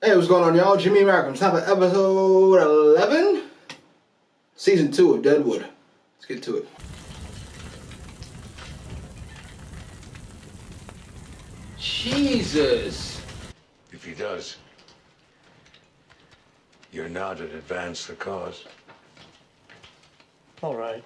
Hey, what's going on, y'all? Jimmy Malcolm. It's time for episode 11, season 2 of Deadwood. Let's get to it. Jesus. If he does, you're not at advance the cause. All right.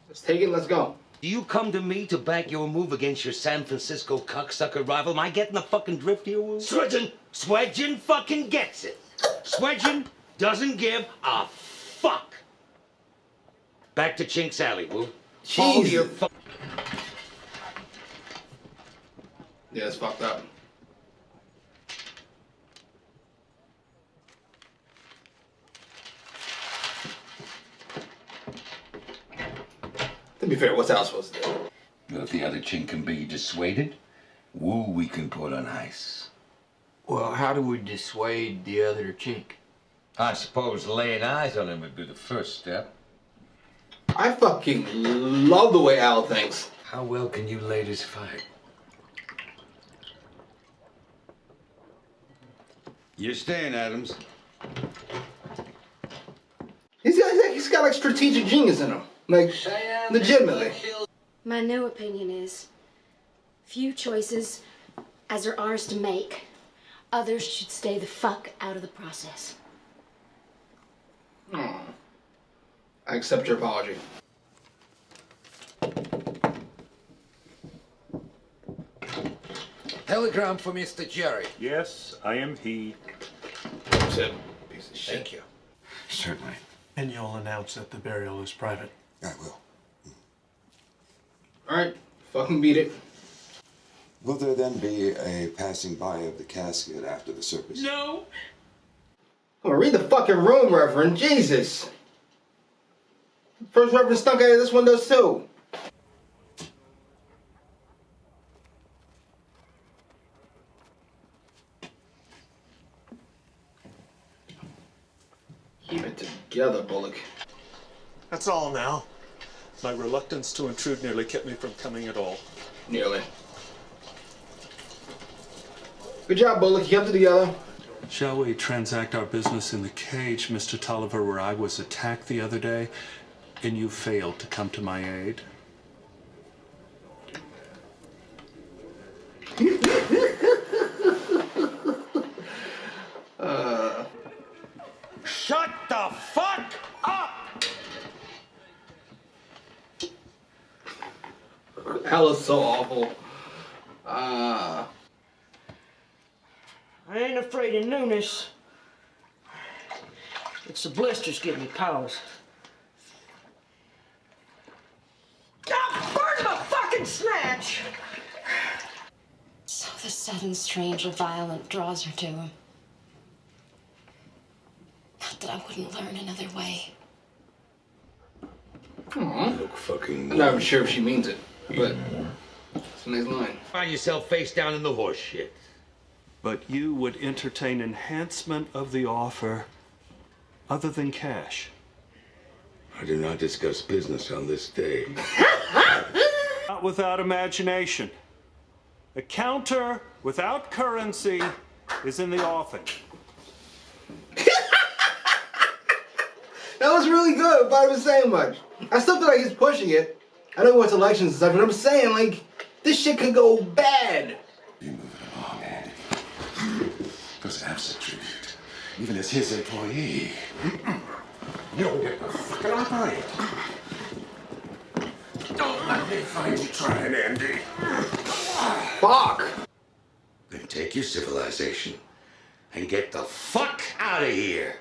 Let's take it. Let's go. Do you come to me to back your move against your San Francisco cocksucker rival? Am I getting the fucking drift here, Wu? Swedgen fucking gets it. Swedgen doesn't give a fuck. Back to Chink's Alley, Wu. Jesus. Your Yeah, it's fucked up. To be fair, what's Al supposed to do? Well, if the other Chink can be dissuaded, Wu we can put on ice. Well, how do we dissuade the other chink? I suppose laying eyes on him would be the first step. I fucking love the way Al thinks. How well can you ladies fight? You're staying, Adams. He's got like strategic genius in him. Like, legitimately. My new opinion is, few choices as are ours to make. Others should stay the fuck out of the process. I accept your apology. Telegram for Mr. Jerry. Yes, I am he. That's it. Piece of shit. Thank you. Certainly. And you'll announce that the burial is private. I will. Alright, fucking beat it. Will there then be a passing by of the casket after the service? No. Come on, read the fucking room, Reverend. Jesus. First Reverend stunk out of this one does too. Keep it together, Bullock. That's all now. My reluctance to intrude nearly kept me from coming at all. Nearly. Good job, Bullock. You kept it together. Shall we transact our business in the cage, Mr. Tolliver, where I was attacked the other day, and you failed to come to my aid? Shut the fuck up! Al is so awful. I ain't afraid of newness. It's the blisters give me pause. God, burn the fucking snatch! So the sudden, strange, or violent draws her to him. Not that I wouldn't learn another way. Aww. Look fucking. I'm not even sure if she means it, but it's a nice line. Find yourself face down in the horse shit. But you would entertain enhancement of the offer other than cash. I do not discuss business on this day. Not without imagination. A counter without currency is in the offing. That was really good, but I was saying much. I still feel like he's pushing it. I know he wants elections and stuff, but I'm saying, like, this shit could go bad. You move it along, Andy. Because Ab's a tribute, even as his employee. You'll get the fucking operator. Don't let me find you trying, Andy. Fuck. Then take your civilization and get the fuck out of here.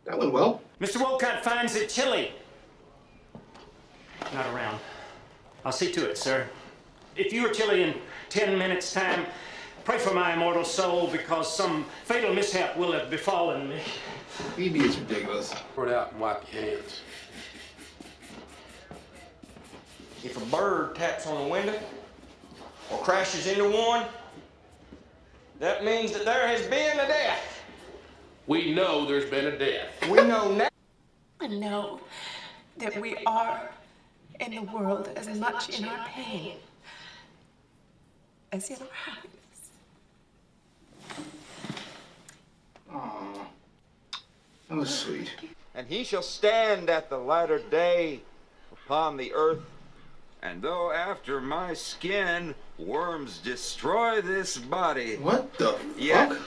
That went well. Mr. Wolcott finds it chilly. Not around. I'll see to it, sir. If you are chilly in 10 minutes' time, pray for my immortal soul because some fatal mishap will have befallen me. BB is ridiculous. Pour it out and wipe your hands. If a bird taps on a window or crashes into one, that means that there has been a death. We know there's been a death. We know now. I know that we are in the world as much in our pain as in our happiness. Aww. That was sweet. And he shall stand at the latter day upon the earth. And though after my skin worms destroy this body, what the yet, fuck?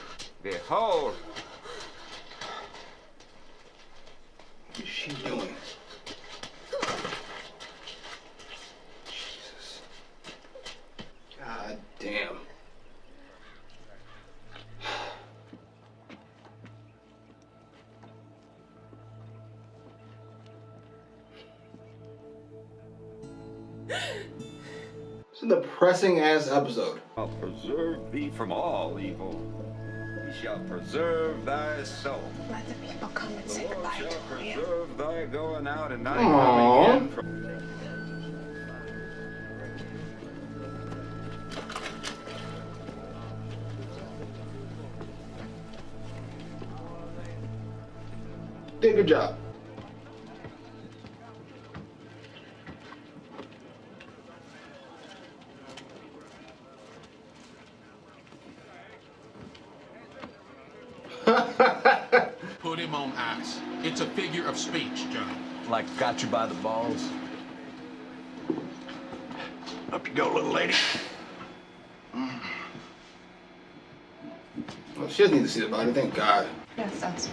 Behold. What is she doing? Jesus. God damn. It's a depressing ass episode. I'll preserve thee from all evil. He shall preserve thy soul. Let the people come and say The Lord goodbye shall to William. preserve thy going out and thy Aww. coming in. Did a good job. Put him on ice. It's a figure of speech, John. Like got you by the balls? Up you go, little lady. Well, she doesn't need to see the body, thank God. Yes, that's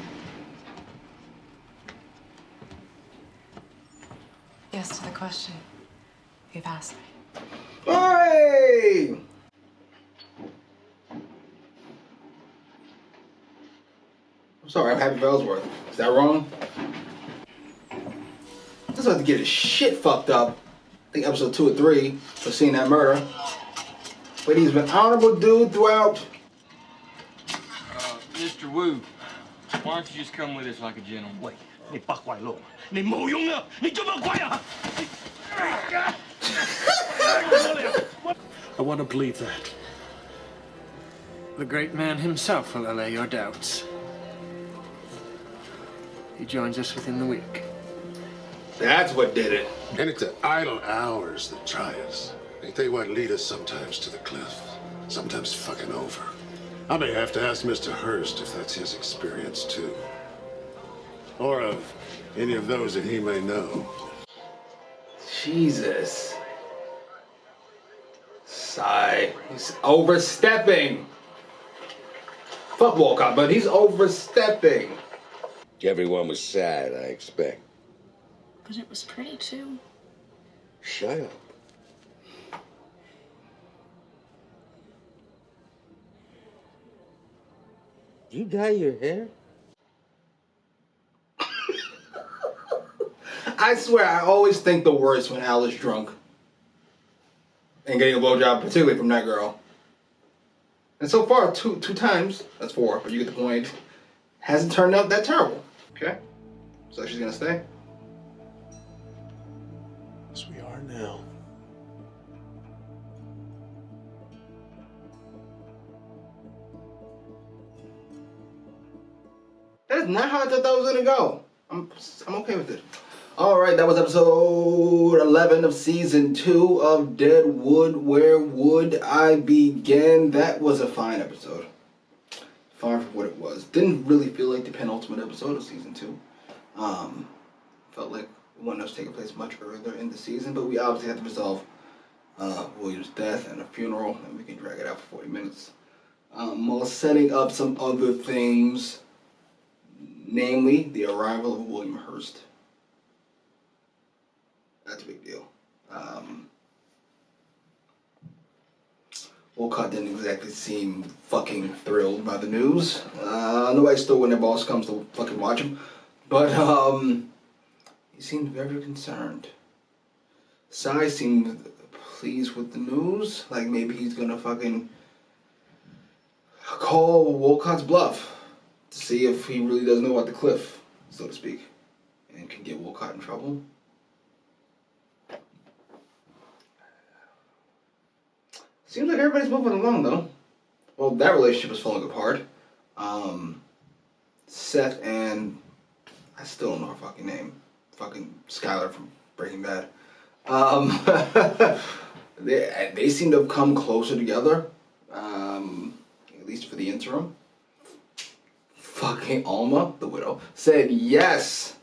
yes to the question you've asked me. Hey! I'm sorry, I'm Happy Ellsworth. Is that wrong? This is about to get his shit fucked up. I think episode 2 or 3 for seeing that murder. But he's been honorable dude throughout. Mr. Wu, why don't you just come with us like a gentleman? Wait, 你八怪咯，你冇用啊，你做乜鬼啊？ I want to believe that. The great man himself will allay your doubts. He joins us within the week. That's what did it. And it's the idle hours that try us. Ain't they what lead us sometimes to the cliff? Sometimes fucking over. I may have to ask Mr. Hurst if that's his experience too. Or of any of those that he may know. Jesus. Sigh. He's overstepping. Fuck Walcott, but he's overstepping. Everyone was sad, I expect. But it was pretty too. Shut up. You dye your hair? I swear, I always think the worst when Al is drunk. And getting a blowjob, particularly from that girl. And so far, two times, that's 4, but you get the point, hasn't turned out that terrible. Okay? So she's gonna stay? As we are now. That is not how I thought that was gonna go. I'm okay with it. Alright, that was episode 11 of season 2 of Deadwood. Where would I begin? That was a fine episode. Far from what it was. Didn't really feel like the penultimate episode of season 2. Felt like one that was taking place much earlier in the season, but we obviously had to resolve William's death and a funeral, and we can drag it out for 40 minutes. While setting up some other things, namely the arrival of William Hurst. That's a big deal. Wolcott didn't exactly seem fucking thrilled by the news. Nobody's still when their boss comes to fucking watch him. But, he seemed very concerned. Sai seemed pleased with the news. Like maybe he's gonna fucking call Wolcott's bluff to see if he really does know about the cliff, so to speak, and can get Wolcott in trouble. Seems like everybody's moving along, though. Well, that relationship is falling apart. Seth and... I still don't know her fucking name. fucking Skylar from Breaking Bad. They seem to have come closer together, at least for the interim. Fucking Alma, the widow, said yes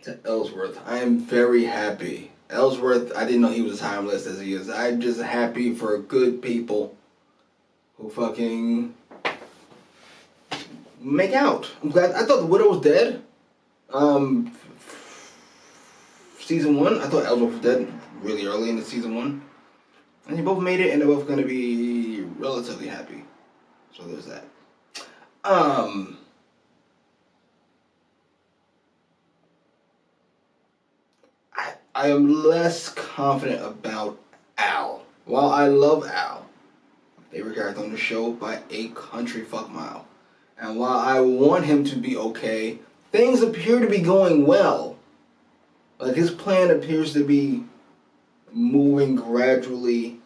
to Ellsworth. I am very happy. Ellsworth, I didn't know he was as high on the list as he is. I'm just happy for good people who fucking make out. I'm glad. I thought the widow was dead. Season 1, I thought Ellsworth was dead really early in the season 1. And they both made it, and they're both going to be relatively happy. So there's that. I am less confident about Al. While I love Al, favorite character on the show by a country fuck mile. And while I want him to be okay, things appear to be going well. Like his plan appears to be moving gradually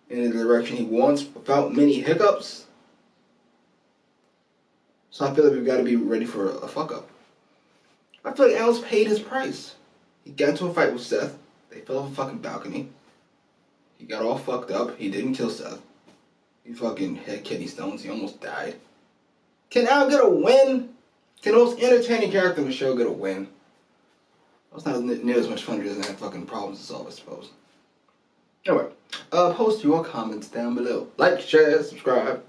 in the direction he wants without many hiccups. So I feel like we've got to be ready for a fuck up. I feel like Al's paid his price. He got into a fight with Seth. They fell off a fucking balcony. He got all fucked up. He didn't kill Seth. He fucking had kidney stones. He almost died. Can Al get a win? Can the most entertaining character in the show get a win? It's not near as much fun if he doesn't have fucking problems to solve, I suppose. Anyway, post your comments down below. Like, share, subscribe.